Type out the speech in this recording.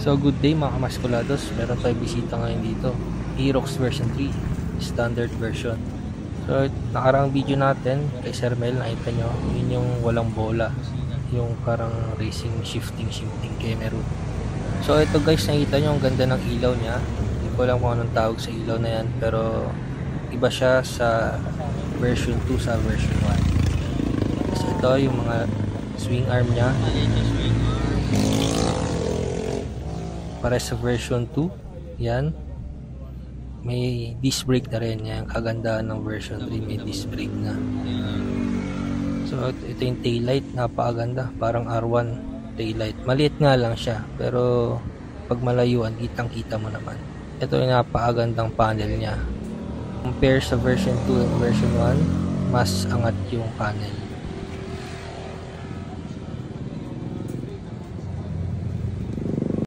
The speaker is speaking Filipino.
So good day mga kamaskulados, meron tayong bisita ngayon dito, Aerox version 3, standard version. So nakarang video natin kay Sir Mel, nakita nyo, yun yung walang bola, yung parang racing shifting kay Meron. So ito guys, nakita nyo ang ganda ng ilaw niya. Hindi ko alam kung anong tawag sa ilaw na yan, pero iba siya sa version 2 sa version 1. So ito yung mga swing arm niya, para sa version 2 yan, may disc brake na rin. Yan kagandahan ng version 3, may disc brake na. So ito yung taillight, napakaganda, parang R1 taillight. Maliit nga lang siya, pero pag malayuan kitang kita mo naman. Ito yung napakagandang panel niya. Compare sa version 2 and version 1, mas angat yung panel.